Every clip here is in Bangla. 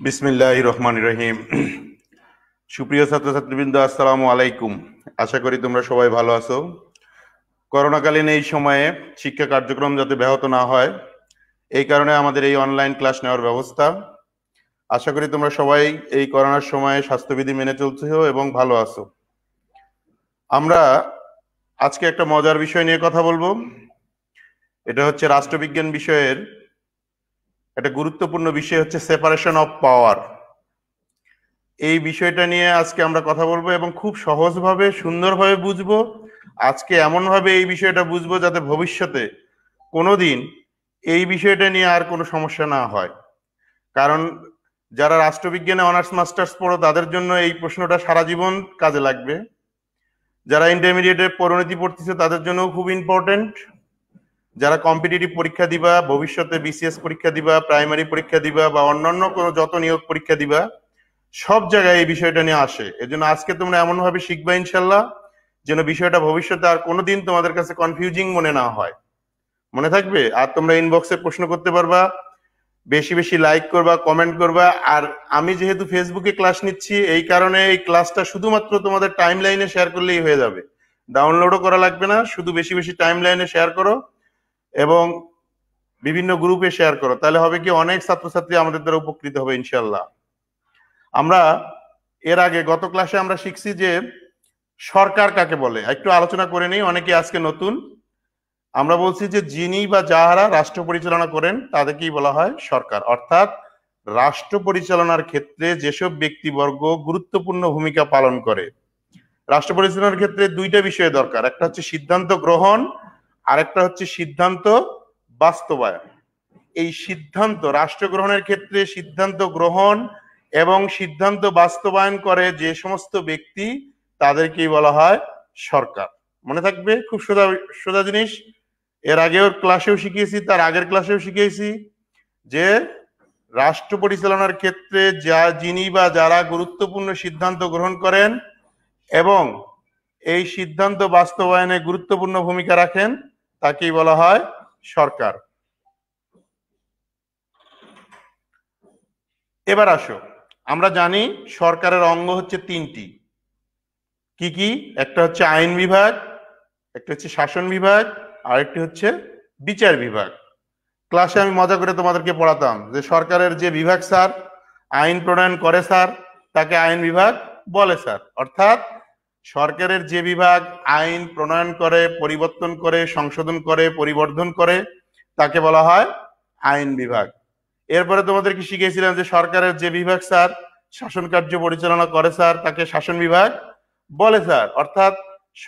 বিসমিল্লাহির রহমানির রহিম। সুপ্রিয় ছাত্রছাত্রীবৃন্দ, আসসালামু আলাইকুম। আশা করি তোমরা সবাই ভালো আছো। করোনাকালীন এই সময়ে শিক্ষা কার্যক্রম যাতে ব্যাহত না হয়, এই কারণে আমাদের এই অনলাইন ক্লাস নেওয়ার ব্যবস্থা। আশা করি তোমরা সবাই এই করোনার সময়ে স্বাস্থ্যবিধি মেনে চলছো এবং ভালো আছো। আমরা আজকে একটা মজার বিষয় নিয়ে কথা বলবো। এটা হচ্ছে রাষ্ট্রবিজ্ঞান বিষয়ের একটা গুরুত্বপূর্ণ বিষয়, হচ্ছে সেপারেশন অফ পাওয়ার। এই বিষয়টা নিয়ে আজকে আমরা কথা বলবো এবং খুব সহজভাবে সুন্দরভাবে বুঝবো। আজকে এমনভাবে এই বিষয়টা বুঝবো যাতে ভবিষ্যতে কোনোদিন এই বিষয়টা নিয়ে আর কোনো সমস্যা না হয়। কারণ যারা রাষ্ট্রবিজ্ঞানে অনার্স মাস্টার্স পড়ো তাদের জন্য এই প্রশ্নটা সারা জীবন কাজে লাগবে। যারা ইন্টারমিডিয়েটের পরিণতি পড়তেছে তাদের জন্যও খুব ইম্পর্টেন্ট। যারা কম্পিটিটিভ পরীক্ষা দিবা, ভবিষ্যতে বিসিএস পরীক্ষা দিবা, প্রাইমারি পরীক্ষা দিবা বা অন্যান্য কোনো যত নিয়োগ পরীক্ষা দিবা, সব জায়গায় এই বিষয়টা নিয়ে আসে। এজন্য আজকে তোমরা এমন ভাবে শিখবা ইনশাল্লাহ যেন বিষয়টা ভবিষ্যতে আর কোনোদিন তোমাদের কাছে কনফিউজিং মনে না হয়। মনে থাকবে? আর তোমরা ইনবক্সে প্রশ্ন করতে পারবা, বেশি বেশি লাইক করবা, কমেন্ট করবা। আর আমি যেহেতু ফেসবুকে ক্লাস নিচ্ছি, এই কারণে এই ক্লাসটা শুধুমাত্র তোমাদের টাইম লাইনে শেয়ার করলেই হয়ে যাবে, ডাউনলোডও করা লাগবে না। শুধু বেশি বেশি টাইম লাইনে শেয়ার করো এবং বিভিন্ন গ্রুপে শেয়ার করো, তাহলে হবে কি অনেক ছাত্রছাত্রী আমাদের দ্বারা উপকৃত হবে ইনশাল্লাহ। আমরা এর আগে গত ক্লাসে আমরা শিখছি যে সরকার কাকে বলে, একটু আলোচনা করে নেই, অনেকে আজকে নতুন। আমরা বলছি যে যিনি বা যাহারা রাষ্ট্র পরিচালনা করেন তাদেরকেই বলা হয় সরকার। অর্থাৎ রাষ্ট্র পরিচালনার ক্ষেত্রে যেসব ব্যক্তিবর্গ গুরুত্বপূর্ণ ভূমিকা পালন করে। রাষ্ট্র পরিচালনার ক্ষেত্রে দুইটা বিষয় দরকার, একটা হচ্ছে সিদ্ধান্ত গ্রহণ, আর একটা হচ্ছে সিদ্ধান্ত বাস্তবায়ন। এই সিদ্ধান্ত রাষ্ট্র গ্রহণের ক্ষেত্রে সিদ্ধান্ত গ্রহণ এবং সিদ্ধান্ত বাস্তবায়ন করে যে সমস্ত ব্যক্তি, তাদেরকেই বলা হয় সরকার। মনে থাকবে, খুব সোজা সোজা জিনিস। এর আগেও ক্লাসেও শিখিয়েছি, তার আগের ক্লাসেও শিখিয়েছি যে রাষ্ট্র পরিচালনার ক্ষেত্রে যিনি বা যারা গুরুত্বপূর্ণ সিদ্ধান্ত গ্রহণ করেন এবং এই সিদ্ধান্ত বাস্তবায়নে গুরুত্বপূর্ণ ভূমিকা রাখেন, তাকেই বলা হয় সরকার। এবার আসো, আমরা জানি সরকারের অঙ্গ হচ্ছে তিনটি। কি কি? একটা হচ্ছে আইন বিভাগ, একটা হচ্ছে শাসন বিভাগ, আর একটি হচ্ছে বিচার বিভাগ। ক্লাসে আমি মজা করে তোমাদেরকে পড়াতাম যে সরকারের যে বিভাগ স্যার আইন প্রণয়ন করে স্যার, তাকে আইন বিভাগ বলে স্যার। অর্থাৎ সরকারের যে বিভাগ আইন প্রণয়ন করে, পরিবর্তন করে, সংশোধন করে, পরিবর্ধন করে, তাকে বলা হয় আইন বিভাগ। এরপরে তোমাদেরকে শিখিয়েছিলাম যে সরকারের যে বিভাগ স্যার শাসন কার্য পরিচালনা করে স্যার, তাকে শাসন বিভাগ বলে স্যার। অর্থাৎ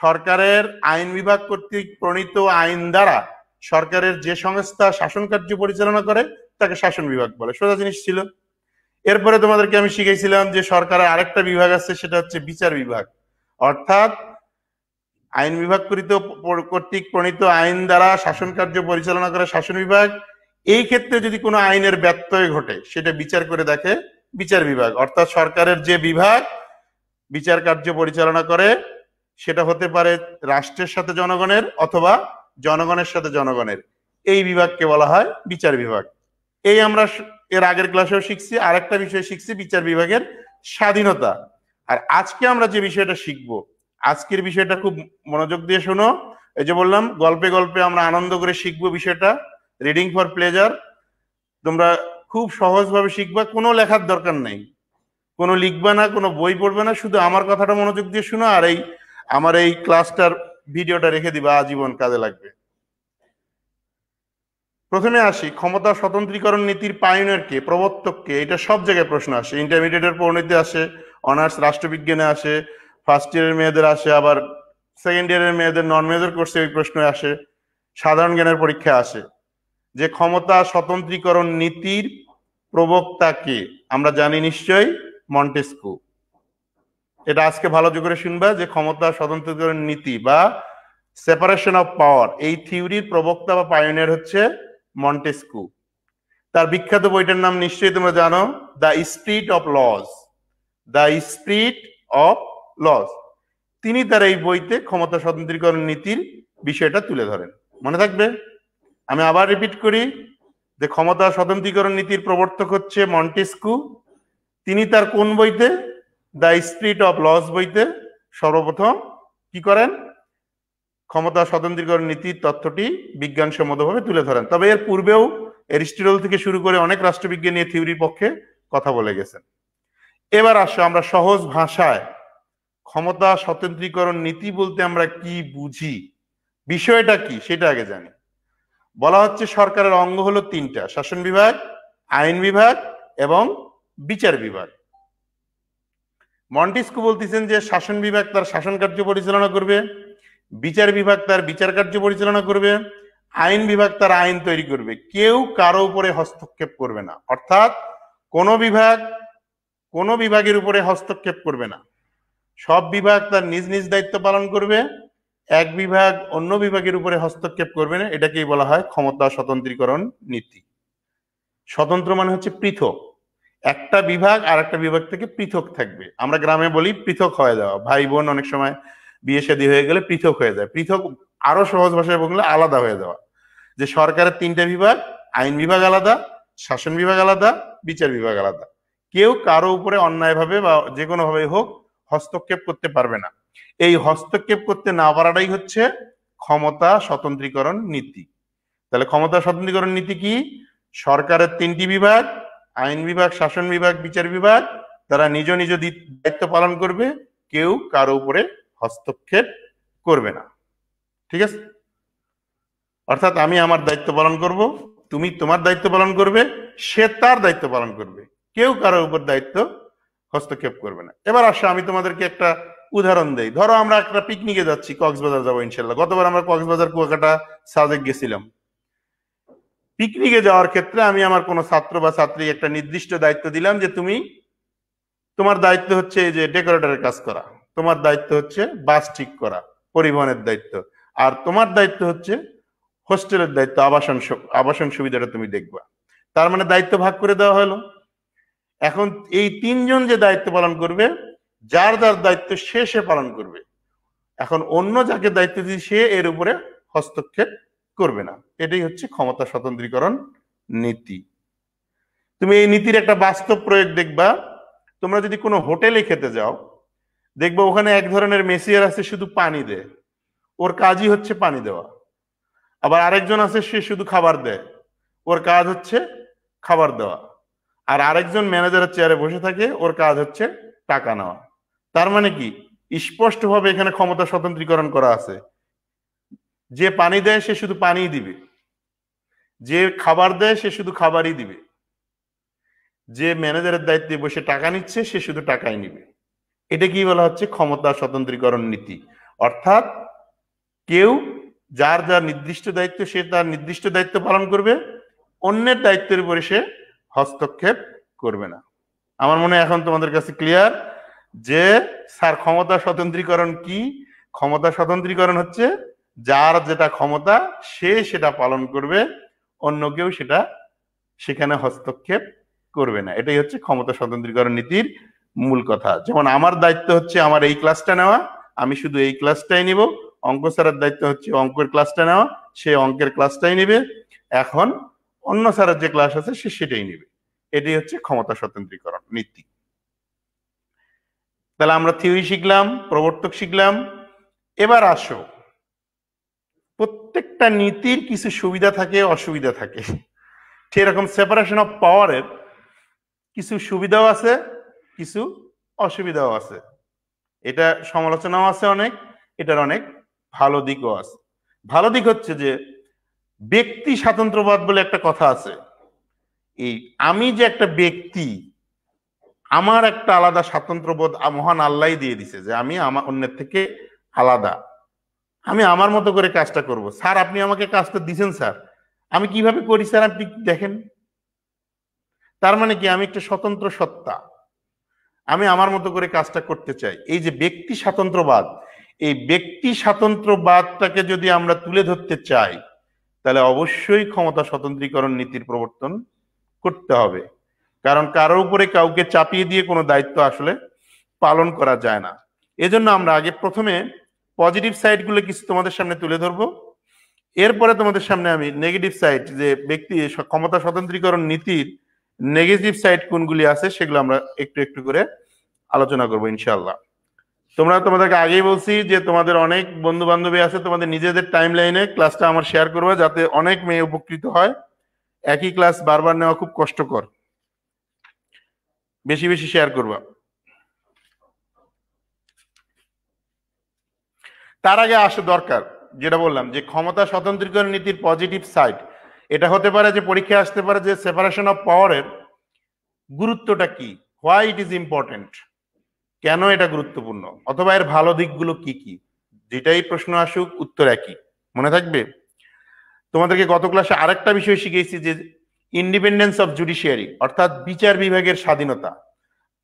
সরকারের আইন বিভাগ কর্তৃক প্রণীত আইন দ্বারা সরকারের যে সংস্থা শাসন কার্য পরিচালনা করে তাকে শাসন বিভাগ বলে। সোজা জিনিস ছিল। এরপরে তোমাদেরকে আমি শিখেছিলাম যে সরকারের আরেকটা বিভাগ আছে, সেটা হচ্ছে বিচার বিভাগ। অর্থাৎ আইন বিভাগ কর্তৃক প্রণীত আইন দ্বারা শাসন কার্য পরিচালনা করে শাসন বিভাগ। এই ক্ষেত্রে যদি কোনো আইনের ব্যত্যয় ঘটে সেটা বিচার করে দেখে বিচার বিভাগ। অর্থাৎ সরকারের যে বিভাগ বিচার কার্য পরিচালনা করে, সেটা হতে পারে রাষ্ট্রের সাথে জনগণের অথবা জনগণের সাথে জনগণের, এই বিভাগকে বলা হয় বিচার বিভাগ। এই আমরা এর আগের ক্লাসেও শিখছি। আরেকটা বিষয় শিখছি বিচার বিভাগের স্বাধীনতা। আর আজকে আমরা যে বিষয়টা শিখবো, আজকের বিষয়টা খুব মনোযোগ দিয়ে শোনো। এই যে বললাম গল্পে গল্পে আমরা আনন্দ করে শিখবো বিষয়টা, রিডিং ফর প্লেজার। তোমরা খুব সহজভাবে শিখবা, কোনো লেখার দরকার নেই, কোনো লিখবা না, কোনো বই পড়বে না, শুধু আমার কথাটা মনোযোগ দিয়ে শোনো আর আমার এই ক্লাসটার ভিডিওটা রেখে দিবা, আজীবন কাজে লাগবে। প্রথমে আসি, ক্ষমতা স্বতন্ত্রীকরণ নীতির পাইওনিয়ার কে, প্রবর্তক কে? এটা সব জায়গায় প্রশ্ন আসে। ইন্টারমিডিয়েটের পরিণতিতে আসে, অনার্স রাষ্ট্রবিজ্ঞানে আসে, ফার্স্ট ইয়ারের মেয়েদের আসে, আবার সেকেন্ড ইয়ারের মেয়েদের নন মেজর কোর্সে ওই প্রশ্ন আসে, সাধারণ জ্ঞানের পরীক্ষা আসে। যে ক্ষমতা স্বতন্ত্রীকরণ নীতির প্রবক্তা কে? আমরা জানি নিশ্চয়ই, মন্টেস্কু। এটা আজকে ভালো করে শুনবা যে ক্ষমতা স্বতন্ত্রীকরণ নীতি বা সেপারেশন অফ পাওয়ার, এই থিওরির প্রবক্তা বা পাইওনিয়ার হচ্ছে মন্টেস্কু। তার বিখ্যাত বইটার নাম নিশ্চয়ই তোমরা জানো, the spirit of laws. The spirit of laws. তিনি তার এই বইতে ক্ষমতা স্বতন্ত্রীকরণ নীতির বিষয়টা তুলে ধরেন। মনে থাকবে? আমি আবার রিপিট করি যে ক্ষমতা স্বতন্ত্রীকরণ নীতির প্রবর্তক হচ্ছে মন্টেস্কু তিনি তার কোন বইতে, দ্য স্পিরিট অফ লস বইতে সর্বপ্রথম কি করেন, ক্ষমতা স্বতন্ত্রীকরণ নীতির তথ্যটি বিজ্ঞানসম্মতভাবে তুলে ধরেন। তবে এর পূর্বেও অ্যারিস্টটল থেকে শুরু করে অনেক রাষ্ট্রবিজ্ঞানী এই থিওরির পক্ষে কথা বলে গেছেন। এবার আসো আমরা সহজ ভাষায় ক্ষমতা স্বতন্ত্রীকরণ নীতি বলতে আমরা কি বুঝি, বিষয়টা কি সেটা আগে জানি। বলা হচ্ছে সরকারের অঙ্গ হলো তিনটা, শাসন বিভাগ, আইন বিভাগ এবং বিচার বিভাগ। মন্টেস্কু বলতেছেন যে শাসন বিভাগ তার শাসন কার্য পরিচালনা করবে, বিচার বিভাগ তার বিচার কার্য পরিচালনা করবে, আইন বিভাগ তার আইন তৈরি করবে, কেউ কারো উপরে হস্তক্ষেপ করবে না। অর্থাৎ কোন বিভাগ কোন বিভাগের উপরে হস্তক্ষেপ করবে না, সব বিভাগ তার নিজ নিজ দায়িত্ব পালন করবে, এক বিভাগ অন্য বিভাগের উপরে হস্তক্ষেপ করবে না। এটাকেই বলা হয় ক্ষমতা স্বতন্ত্রীকরণ নীতি। স্বতন্ত্র মানে হচ্ছে পৃথক, একটা বিভাগ আর একটা বিভাগ থেকে পৃথক থাকবে। আমরা গ্রামে বলি পৃথক হয়ে যাওয়া, ভাই বোন অনেক সময় বিয়ে শাদী হয়ে গেলে পৃথক হয়ে যায়। পৃথক আরো সহজ ভাষায় বললে আলাদা হয়ে যাওয়া, যে সরকারের তিনটা বিভাগ, আইন বিভাগ আলাদা, শাসন বিভাগ আলাদা, বিচার বিভাগ আলাদা, কেউ কারো উপরে অন্যায়ভাবে বা যে কোনো ভাবে হোক হস্তক্ষেপ করতে পারবে না। এই হস্তক্ষেপ করতে না পারাটাই হচ্ছে ক্ষমতা স্বতন্ত্রীকরণ নীতি। তাহলে ক্ষমতা স্বতন্ত্রীকরণ নীতি কি? সরকারের তিনটি বিভাগ, আইন বিভাগ, শাসন বিভাগ, বিচার বিভাগ, তারা নিজ নিজ দায়িত্ব পালন করবে, কেউ কারো উপরে হস্তক্ষেপ করবে না। ঠিক আছে? অর্থাৎ আমি আমার দায়িত্ব পালন করব, তুমি তোমার দায়িত্ব পালন করবে, সে তার দায়িত্ব পালন করবে, কেউ কারোর উপর দায়িত্ব হস্তক্ষেপ করবে না। এবার আসো আমি তোমাদেরকে একটা উদাহরণ দেই। ধরো আমরা একটা পিকনিকে যাচ্ছি, কক্সবাজার যাবো ইনশাল্লাহ। গতবার আমরা কক্সবাজার কুয়াকাটা সাজেক গেছিলাম। পিকনিকে যাওয়ার ক্ষেত্রে আমি আমার কোনো ছাত্র বা ছাত্রী একটা নির্দিষ্ট দায়িত্ব দিলাম যে তুমি, তোমার দায়িত্ব হচ্ছে এই যে ডেকোরেটরের কাজ করা, তোমার দায়িত্ব হচ্ছে বাস ঠিক করা, পরিবহনের দায়িত্ব, আর তোমার দায়িত্ব হচ্ছে হোস্টেলের দায়িত্ব, আবাসন সুবিধাটা তুমি দেখবা। তার মানে দায়িত্ব ভাগ করে দেওয়া হলো। এখন এই তিনজন যে দায়িত্ব পালন করবে, যার যার দায়িত্ব সে সে পালন করবে। এখন অন্য যাকে দায়িত্ব দিয়ে সে এর উপরে হস্তক্ষেপ করবে না। এটাই হচ্ছে ক্ষমতা স্বতন্ত্রীকরণ নীতি। তুমি এই নীতির একটা বাস্তব প্রয়োগ দেখবা। তোমরা যদি কোনো হোটেলে খেতে যাও, দেখবা ওখানে এক ধরনের মেসিয়ার আছে, শুধু পানি দেয়, ওর কাজই হচ্ছে পানি দেওয়া। আবার আরেকজন আছে, সে শুধু খাবার দেয়, ওর কাজ হচ্ছে খাবার দেওয়া। আর আরেকজন ম্যানেজারের চেয়ারে বসে থাকে, ওর কাজ হচ্ছে টাকা নেওয়া। তার মানে কি, স্পষ্টভাবে এখানে ক্ষমতা স্বতন্ত্রীকরণ করা আছে। যে পানি দেয় সে শুধু পানিই দিবে, যে খাবার দেয় সে শুধু খাবারই দিবে, যে ম্যানেজারের দায়িত্বে বসে টাকা নিচ্ছে সে শুধু টাকাই নিবে। এটা কি বলা হচ্ছে? ক্ষমতা স্বতন্ত্রীকরণ নীতি। অর্থাৎ কেউ যার যার নির্দিষ্ট দায়িত্ব, সে তার নির্দিষ্ট দায়িত্ব পালন করবে, অন্যের দায়িত্বের উপরে সে হস্তক্ষেপ করবে না। আমার মনে হয় এখন তোমাদের কাছে ক্লিয়ার যে স্যার ক্ষমতা স্বতন্ত্রীকরণ কি। ক্ষমতা স্বতন্ত্রীকরণ হচ্ছে যার যেটা ক্ষমতা সে সেটা পালন করবে, অন্য কেউ সেটা সেখানে হস্তক্ষেপ করবে না। এটাই হচ্ছে ক্ষমতা স্বতন্ত্রীকরণ নীতির মূল কথা। যেমন আমার দায়িত্ব হচ্ছে আমার এই ক্লাসটা নেওয়া, আমি শুধু এই ক্লাসটাই নিব। অঙ্ক স্যারের দায়িত্ব হচ্ছে অঙ্কের ক্লাসটা নেওয়া, সে অঙ্কের ক্লাসটাই নেবে। এখন অন্য স্যারের যে ক্লাস আছে সে সেটাই নেবে। এটাই হচ্ছে ক্ষমতা স্বতন্ত্রীকরণ নীতি। তাহলে আমরা থিওরি শিখলাম, প্রবর্তক শিখলাম। এবার আসো, প্রত্যেকটা নীতির কিছু সুবিধা থাকে, অসুবিধা থাকে। সেরকম সেপারেশন অফ পাওয়ারের কিছু সুবিধাও আছে, কিছু অসুবিধাও আছে। এটা সমালোচনাও আছে অনেক, এটার অনেক ভালো দিকও আছে। ভালো দিক হচ্ছে যে ব্যক্তি স্বাতন্ত্র্যবাদ বলে একটা কথা আছে। এই আমি যে একটা ব্যক্তি, আমার একটা আলাদা স্বাতন্ত্র্যবোধ মহান আল্লাহ দিয়ে দিছে, যে আমি আমার অন্যের থেকে আলাদা, আমি আমার মতো করে কাজটা করব। স্যার আপনি আমাকে কাজটা দিছেন স্যার, আমি কিভাবে করি স্যার আপনি দেখেন। তার মানে কি, আমি একটা স্বতন্ত্র সত্তা, আমি আমার মতো করে কাজটা করতে চাই। এই যে ব্যক্তি স্বাতন্ত্র্যবাদ, এই ব্যক্তি স্বাতন্ত্র্যবাদটাকে যদি আমরা তুলে ধরতে চাই, তাহলে অবশ্যই ক্ষমতা স্বতন্ত্রীকরণ নীতির প্রবর্তন করতে হবে। কারণ কারোর উপরে কাউকে চাপিয়ে দিয়ে কোনো দায়িত্ব আসলে পালন করা যায় না। এজন্য আমরা আগে প্রথমে পজিটিভ সাইডগুলো কিছু তোমাদের সামনে তুলে ধরবো, এরপরে তোমাদের সামনে আমি নেগেটিভ সাইড, যে ব্যক্তি ক্ষমতা স্বতন্ত্রীকরণ নীতির নেগেটিভ সাইড কোনগুলি আছে সেগুলো আমরা একটু একটু করে আলোচনা করবো ইনশাআল্লাহ। তোমাদেরকে আগেই বলছি যে তোমাদের অনেক বন্ধু বান্ধবী আছে, তোমাদের নিজেদের টাইম লাইনে ক্লাসটা আমার শেয়ার করবে যাতে অনেক মেয়ে উপকৃত হয়। একই ক্লাস বারবার নেওয়া খুব কষ্টকর, বেশি বেশি শেয়ার করবা। তার আগে আসা দরকার যেটা বললাম যে ক্ষমতা স্বতন্ত্রীকরণ নীতির পজিটিভ সাইড, এটা হতে পারে যে পরীক্ষায় আসতে পারে যে সেপারেশন অফ পাওয়ারের গুরুত্বটা কি, হোয়াই ইট ইজ ইম্পর্টেন্ট, কেন এটা গুরুত্বপূর্ণ, অথবা এর ভালো দিকগুলো কি কি। যেটাই প্রশ্ন আসুক উত্তর একই, মনে থাকবে। তোমাদেরকে গত ক্লাসে আরেকটা বিষয় শিখিয়েছি যে ইন্ডিপেন্ডেন্স অফ জুডিশিয়ারি, অর্থাৎ বিচার বিভাগের স্বাধীনতা।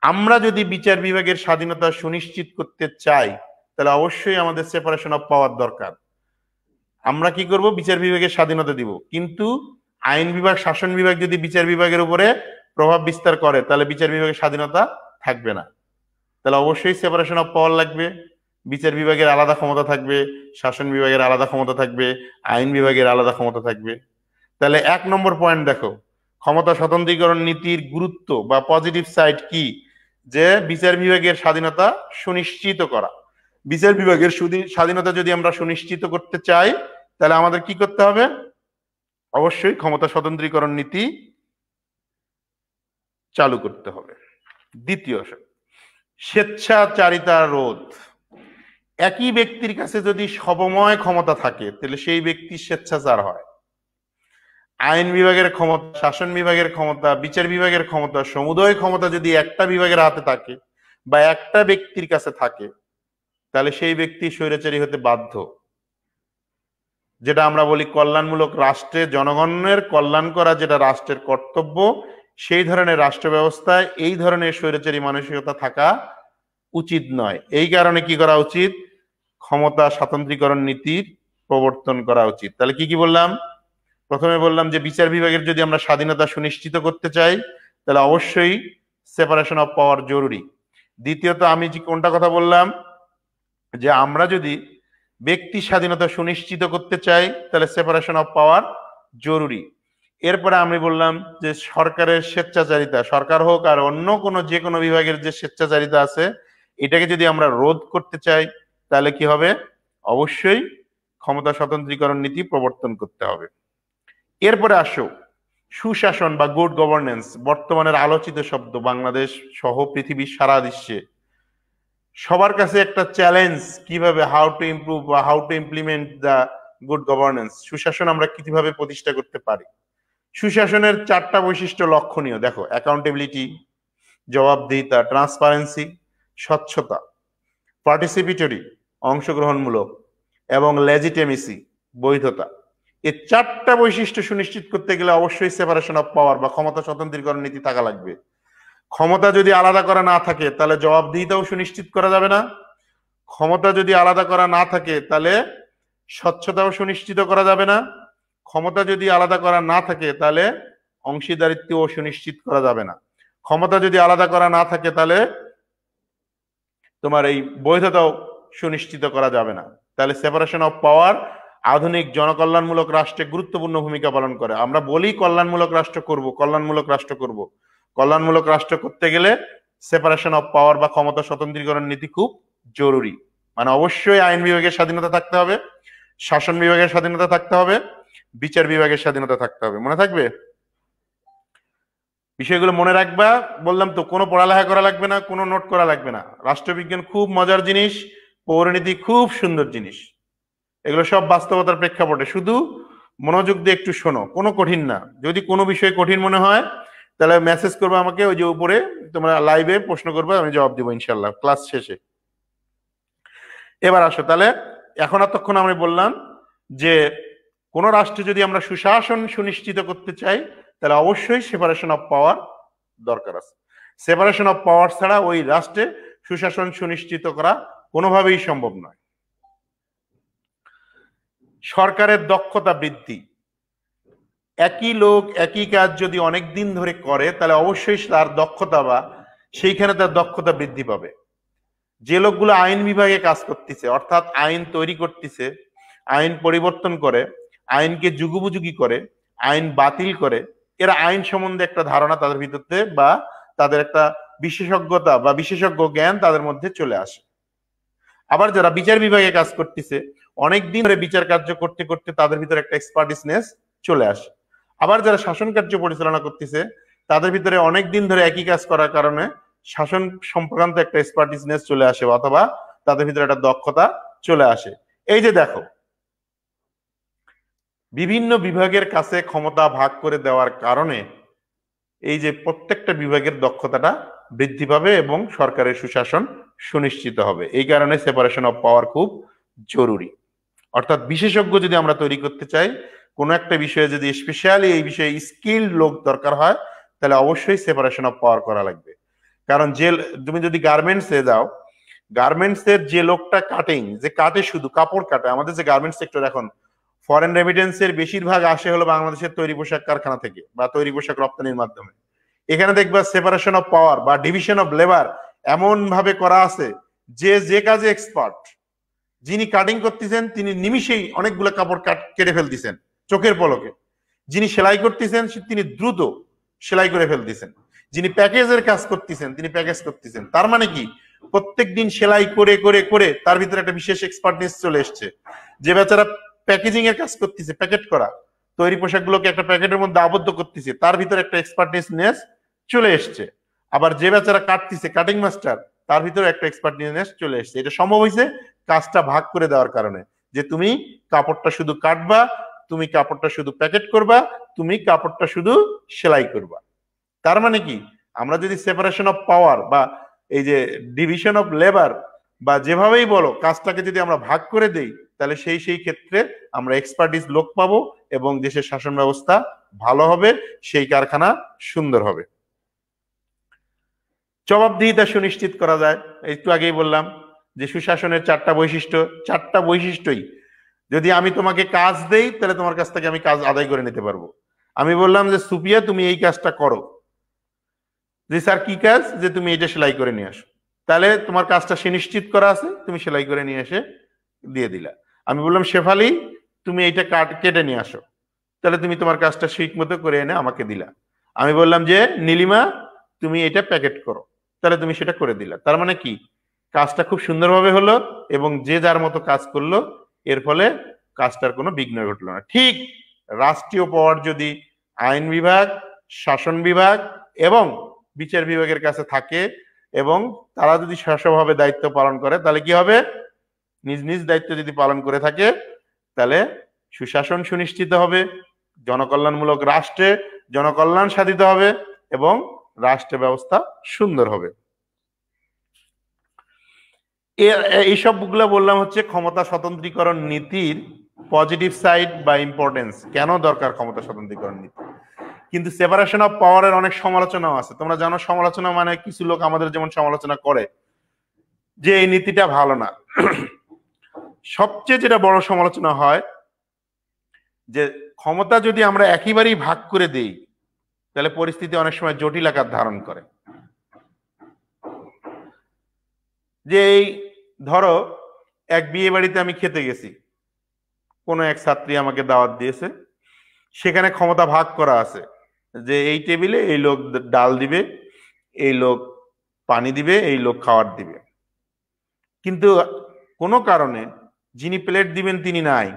আমরা যদি বিচার বিভাগের স্বাধীনতা সুনিশ্চিত করতে চাই তাহলে অবশ্যই আমাদের সেপারেশন অফ পাওয়ার দরকার। আমরা কি করব, বিচার বিভাগের স্বাধীনতা দিব, কিন্তু আইন বিভাগ শাসন বিভাগ যদি বিচার বিভাগের উপরে প্রভাব বিস্তার করে তাহলে বিচার বিভাগের স্বাধীনতা থাকবে না। তাহলে অবশ্যই সেপারেশন অফ পাওয়ার লাগবে, বিচার বিভাগের আলাদা ক্ষমতা থাকবে, শাসন বিভাগের আলাদা ক্ষমতা থাকবে, আইন বিভাগের আলাদা ক্ষমতা থাকবে। তাহলে 1 নম্বর পয়েন্ট দেখো, ক্ষমতা স্বতন্ত্রীকরণ নীতির গুরুত্ব বা পজিটিভ সাইড কি, যে বিচার বিভাগের স্বাধীনতা সুনিশ্চিত করা। বিচার বিভাগের স্বাধীনতা যদি আমরা সুনিশ্চিত করতে চাই তাহলে আমাদের কি করতে হবে, অবশ্যই ক্ষমতা স্বতন্ত্রীকরণ নীতি চালু করতে হবে। দ্বিতীয়, স্বেচ্ছাচারিতা রোধ। একই ব্যক্তির কাছে যদি সবময় ক্ষমতা থাকে তাহলে সেই ব্যক্তি স্বেচ্ছাচার হয়। আইন বিভাগের ক্ষমতা, শাসন বিভাগের ক্ষমতা, বিচার বিভাগের ক্ষমতা, সমুদয় ক্ষমতা যদি একটা বিভাগের হাতে থাকে বা একটা ব্যক্তির কাছে থাকে তাহলে সেই ব্যক্তি স্বৈরাচারী হতে বাধ্য। যেটা আমরা বলি কল্যাণমূলক রাষ্ট্রে জনগণের কল্যাণ করা যেটা রাষ্ট্রের কর্তব্য, সেই ধরনের রাষ্ট্র ব্যবস্থায় এই ধরনের স্বৈরাচারী মানসিকতা থাকা উচিত নয়। এই কারণে কি করা উচিত, ক্ষমতা স্বাতন্ত্রীকরণ নীতির প্রবর্তন করা উচিত। তাহলে কি কি বললাম, প্রথমে বললাম যে বিচার বিভাগের যদি আমরা স্বাধীনতা সুনিশ্চিত করতে চাই তাহলে অবশ্যই সেপারেশন অফ পাওয়ার জরুরি। দ্বিতীয়ত আমি যে কোনটা কথা বললাম, যে আমরা যদি ব্যক্তি স্বাধীনতা সুনিশ্চিত করতে চাই তাহলে সেপারেশন অফ পাওয়ার জরুরি। এরপরে আমি বললাম যে সরকারের স্বেচ্ছাচারিতা, সরকার হোক আর অন্য কোনো যে কোনো বিভাগের যে স্বেচ্ছাচারিতা আছে এটাকে যদি আমরা রোধ করতে চাই তাহলে কি হবে, অবশ্যই ক্ষমতা স্বতন্ত্রীকরণ নীতি প্রবর্তন করতে হবে। এরপরে আসো সুশাসন বা গুড গভর্নেন্স, বর্তমানের আলোচিত শব্দ, বাংলাদেশ সহ পৃথিবীর সারা বিশ্বে সবার কাছে একটা চ্যালেঞ্জ, কিভাবে হাউ টু ইমপ্রুভ বা how to implement the good governance, সুশাসন আমরা কিভাবে প্রতিষ্ঠা করতে পারি। সুশাসনের 4টা বৈশিষ্ট্য লক্ষণীয়, দেখো অ্যাকাউন্টেবিলিটি, জবাবদিহিতা, ট্রান্সপারেন্সি, স্বচ্ছতা, পার্টিসিপেটরি অংশগ্রহণমূলক, এবং লেজিটিমেসি বৈধতা। এই 4টা বৈশিষ্ট্য সুনিশ্চিত করতে গেলে অবশ্যই সেপারেশন অফ পাওয়ার বা ক্ষমতা স্বতন্ত্রীকরণ নীতি থাকা লাগবে। ক্ষমতা যদি আলাদা করা না থাকে তাহলে জবাবদিহিতাও সুনিশ্চিত করা যাবে না, ক্ষমতা যদি আলাদা করা না থাকে তাহলে স্বচ্ছতাও সুনিশ্চিত করা যাবে না, ক্ষমতা যদি আলাদা করা না থাকে তাহলে অংশীদারিত্বও সুনিশ্চিত করা যাবে না, ক্ষমতা যদি আলাদা করা না থাকে তাহলে তোমার এই বৈধতাও সুনিশ্চিত করা যাবে না। তাহলে সেপারেশন অফ পাওয়ার আধুনিক জনকল্যাণমূলক রাষ্ট্রে গুরুত্বপূর্ণ ভূমিকা পালন করে। আমরা বলি কল্যাণমূলক রাষ্ট্র করব, কল্যাণমূলক রাষ্ট্র করব, কল্যাণমূলক রাষ্ট্র করতে গেলে সেপারেশন অফ পাওয়ার বা ক্ষমতা স্বতন্ত্রীকরণ নীতি খুব জরুরি। মানে অবশ্যই আইন বিভাগের স্বাধীনতা থাকতে হবে, শাসন বিভাগের স্বাধীনতা থাকতে হবে, বিচার বিভাগের স্বাধীনতা থাকতে হবে। মনে থাকবে বিষয়গুলো, মনে রাখবা। বললাম তো কোনো পড়ালেখা করা লাগবে না, কোনো নোট করা লাগবে না। রাষ্ট্রবিজ্ঞান খুব মজার জিনিস, পৌরনীতি খুব সুন্দর জিনিস, এগুলো সব বাস্তবতার প্রেক্ষাপটে, শুধু মনোযোগ দিয়ে একটু শোনো, কোনো কঠিন না। যদি কোনো বিষয় কঠিন মনে হয় তাহলে মেসেজ করবে আমাকে, ওই যে উপরে তোমরা লাইভে প্রশ্ন করবে, আমি জবাব দিব ইনশাল্লাহ ক্লাস শেষে। এবার আসো, তাহলে এখন এতক্ষণ আমি বললাম যে কোন রাষ্ট্রে যদি আমরা সুশাসন সুনিশ্চিত করতে চাই তাহলে অবশ্যই সেপারেশন অফ পাওয়ার দরকার আছে। সেপারেশন অফ পাওয়ার ছাড়া ওই রাষ্ট্রে সুশাসন সুনিশ্চিত করা কোনোভাবেই সম্ভব নয়। সরকারের দক্ষতা বৃদ্ধি, একই লোক একই কাজ যদি অনেক দিন ধরে করে তাহলে অবশ্যই তার দক্ষতা বা সেইখানে তার দক্ষতা বৃদ্ধি পাবে। যে লোকগুলো আইন বিভাগে কাজ করতেছে, অর্থাৎ আইন তৈরি করতেছে, আইন পরিবর্তন করে, আইনকে যুগোপযোগী করে, আইন বাতিল করে, এরা আইন সম্বন্ধে একটা ধারণা তাদের ভিতরতে বা তাদের একটা বিশেষজ্ঞতা বা বিশেষজ্ঞ জ্ঞান তাদের মধ্যে চলে আসে। আবার যারা বিচার বিভাগে কাজ করতেছে অনেকদিন ধরে বিচার কার্য করতে করতে তাদের ভিতরে একটা এক্সপার্টিসনেস চলে আসে। আবার যারা শাসন কার্য পরিচালনা করতেছে তাদের ভিতরে অনেকদিন ধরে একই কাজ করার কারণে শাসন সংক্রান্ত একটা এক্সপার্টিসনেস চলে আসে, অথবা তাদের ভিতরে একটা দক্ষতা চলে আসে। এই যে দেখো, বিভিন্ন বিভাগের কাছে ক্ষমতা ভাগ করে দেওয়ার কারণে এই যে প্রত্যেকটা বিভাগের দক্ষতাটা বৃদ্ধি পাবে এবং সরকারের সুশাসন সুনিশ্চিত হবে। এই কারণে সেপারেশন অফ পাওয়ার খুব জরুরি। অর্থাৎ বিশেষজ্ঞ যদি আমরা তৈরি করতে চাই, কোনো একটা বিষয়ে যদি স্পেশালি এই বিষয়ে স্কিল্ড লোক দরকার হয়, তাহলে অবশ্যই সেপারেশন অফ পাওয়ার করা লাগবে। কারণ যে তুমি যদি গার্মেন্টসে যাও, গার্মেন্টসের যে লোকটা যে কাটে, শুধু কাপড় কাটে, আমাদের যে গার্মেন্টস সেক্টর এখন ফরেন রেমিটেন্সের বেশিরভাগ আসে হলো বাংলাদেশের তৈরি পোশাক কারখানা থেকে বা তৈরি পোশাক রপ্তানির মাধ্যমে। এখানে দেখবা সেপারেশন অফ পাওয়ার বা ডিভিশন অফ লেবার এমন ভাবে করা আছে যে যে কাজে এক্সপার্ট, যিনি কাটিং করতেছেন তিনি নিমিষেই অনেকগুলো কাপড় কেটে ফেলতেছেন চোখের পলকে। যিনি সেলাই করতেছেন তিনি দ্রুত সেলাই করে ফেলতেছেন। যিনি প্যাকেজের কাজ করতেছেন তিনি প্যাকেজ করতেছেন। তার মানে কি, প্রত্যেক দিন সেলাই করে করে করে তার ভিতরে একটা বিশেষ এক্সপার্টনেস চলে এসছে। যে বেচারা প্যাকেজিং এর কাজ করতেছে, প্যাকেট করা তৈরি পোশাকগুলোকে একটা প্যাকেটের মধ্যে আবদ্ধ করতেছে, তার ভিতরে একটা এক্সপার্টনেস চলে এসছে। আবার যে বেচারা কাটতেছে, কাটিং মাস্টার, তার ভিতরে একটা এক্সপার্টনেস চলে এসছে। এটা সম্ভব হয়েছে কাজটা ভাগ করে দেওয়ার কারণে, যে তুমি কাপড়টা শুধু কাটবা, তুমি কাপড়টা শুধু প্যাকেট করবা, তুমি কাপড়টা শুধু সেলাই করবা। তার মানে কি, আমরা যদি সেপারেশন অফ পাওয়ার বা এই যে ডিভিশন অফ লেবার বা যেভাবেই বলো কাজটাকে যদি আমরা ভাগ করে দেই, তাহলে সেই ক্ষেত্রে আমরা এক্সপার্টিস লোক পাবো এবং দেশের শাসন ব্যবস্থা ভালো হবে, সেই কারখানা সুন্দর হবে। জবাবদিহিতা সুনিশ্চিত করা যায়। একটু আগেই বললাম যে সুশাসনের চারটা বৈশিষ্ট্যই যদি আমি তোমাকে কাজ দেই তাহলে তোমার কাছ থেকে আমি কাজ আদায় করে নিতে পারবো। আমি বললাম যে সুপিয়া তুমি এই কাজটা করো, যে স্যার কি কাজ, যে তুমি এটা সেলাই করে নিয়ে আসো, তাহলে তোমার কাজটা সুনিশ্চিত করা আছে, তুমি সেলাই করে নিয়ে এসে দিয়ে দিলা। আমি বললাম শেফালি তুমি এইটা কেটে নিয়ে আসো, তাহলে তুমি তোমার কাজটা ঠিক মতো করে এনে আমাকে দিলা। আমি বললাম যে নীলিমা তুমি এটা প্যাকেট করো, তাহলে তুমি সেটা করে দিলা। তার মানে কি, কাজটা খুব সুন্দরভাবে হলো এবং যে যার মতো কাজ করলো, এর ফলে কাজটার কোনো বিঘ্ন ঘটলো না। ঠিক রাষ্ট্রীয় পাওয়ার যদি আইন বিভাগ, শাসন বিভাগ এবং বিচার বিভাগের কাছে থাকে এবং তারা যদি স্বস্বভাবে দায়িত্ব পালন করে, তাহলে কি হবে, নিজ নিজ দায়িত্ব যদি পালন করে থাকে, তাহলে সুশাসন সুনিশ্চিত হবে, জনকল্যাণমূলক রাষ্ট্রে জনকল্যাণ সাধিত হবে এবং রাষ্ট্র ব্যবস্থা সুন্দর হবে। এইসব গুলো বললাম হচ্ছে ক্ষমতা স্বতন্ত্রীকরণ নীতির পজিটিভ সাইড বা ইম্পর্টেন্স, কেন দরকার ক্ষমতা স্বতন্ত্রীকরণ নীতি। কিন্তু সেপারেশন অফ পাওয়ারের অনেক সমালোচনাও আছে। তোমরা জানো সমালোচনা মানে কিছু লোক আমাদের যেমন সমালোচনা করে যে এই নীতিটা ভালো না। সবচেয়ে যেটা বড় সমালোচনা হয় যে ক্ষমতা যদি আমরা একেবারেই ভাগ করে দেই তাহলে পরিস্থিতি অনেক সময় জটিল আকার ধারণ করে। যে এই ধরো এক বিয়ে বাড়িতে আমি খেতে গেছি, কোনো এক ছাত্রী আমাকে দাওয়াত দিয়েছে, সেখানে ক্ষমতা ভাগ করা আছে যে এই টেবিলে এই লোক ডাল দিবে, এই লোক পানি দিবে, এই লোক খাবার দিবে। কিন্তু কোনো কারণে যিনি প্লেট দিবেন তিনি নাই।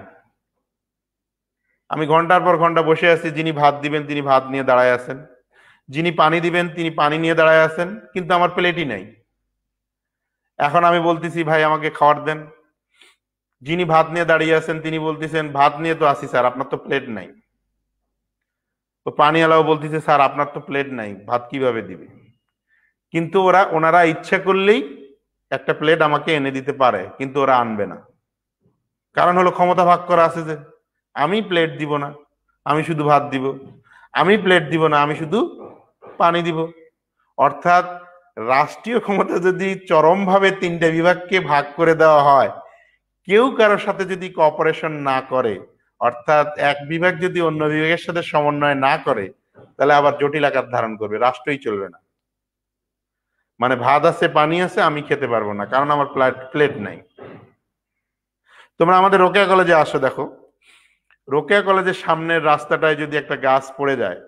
আমি ঘন্টার পর ঘন্টা বসে আছি, যিনি ভাত দিবেন তিনি ভাত নিয়ে দাঁড়ায় আছেন, যিনি পানি দিবেন তিনি পানি নিয়ে দাঁড়ায় আছেন, কিন্তু আমার প্লেটই নাই। এখন আমি বলতেছি ভাই আমাকে খাবার দেন, যিনি ভাত নিয়ে দাঁড়িয়ে আছেন তিনি বলতেছেন ভাত নিয়ে তো আসি স্যার, আপনার তো প্লেট নাই। তো পানিওয়ালাও বলতেছে স্যার আপনার তো প্লেট নাই, ভাত কিভাবে দিবে। কিন্তু ওনারা ইচ্ছা করলেই একটা প্লেট আমাকে এনে দিতে পারে, কিন্তু ওরা আনবে না। কারণ হলো ক্ষমতা ভাগ করা আছে যে আমি প্লেট দিব না, আমি শুধু ভাত দিব, আমি প্লেট দিব না, আমি শুধু পানি দিব। অর্থাৎ রাষ্ট্রীয় ক্ষমতা যদি চরমভাবে তিনটা বিভাগকে ভাগ করে দেওয়া হয়, কেউ কারোর সাথে যদি কোঅপারেশন না করে, অর্থাৎ এক বিভাগ যদি অন্য বিভাগের সাথে সমন্বয় না করে, তাহলে আবার জটিল আকার ধারণ করবে, রাষ্ট্রই চলবে না। মানে ভাত আছে পানি আছে, আমি খেতে পারবো না কারণ আমার প্লেট নাই। তোমরা আমাদের রোকেয়া কলেজে আসো, দেখো রোকেয়া কলেজের সামনের রাস্তাটায় যদি একটা গাছ পড়ে যায়,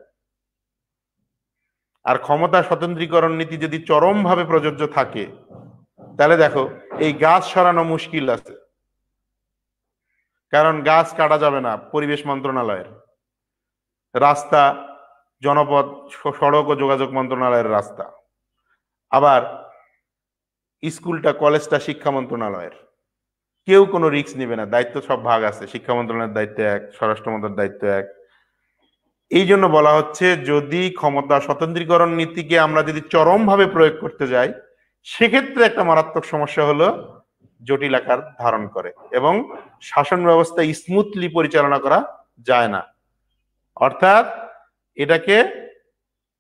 আর ক্ষমতা স্বতন্ত্রীকরণ নীতি যদি চরমভাবে প্রযোজ্য থাকে, তাহলে দেখো এই গাছ সরানো মুশকিল আছে, কারণ গাছ কাটা যাবে না পরিবেশ মন্ত্রণালয়ের রাস্তা, জনপদ সড়ক ও যোগাযোগ মন্ত্রণালয়ের রাস্তা, আবার স্কুলটা কলেজটা শিক্ষা মন্ত্রণালয়ের। কেউ কোনো রিস্ক নেবে না, দায়িত্ব সব ভাগ আছে, শিক্ষা মন্ত্রণালয়ের দায়িত্ব এক, স্বরাষ্ট্র মন্ত্রণালয়ের দায়িত্ব এক। এই জন্য বলা হচ্ছে যদি ক্ষমতা স্বতন্ত্রীকরণ নীতিকে আমরা যদি চরমভাবে প্রয়োগ করতে যাই, সেক্ষেত্রে একটা মারাত্মক সমস্যা হলো জটিল আকার ধারণ করে এবং শাসন ব্যবস্থা স্মুথলি পরিচালনা করা যায় না। অর্থাৎ এটাকে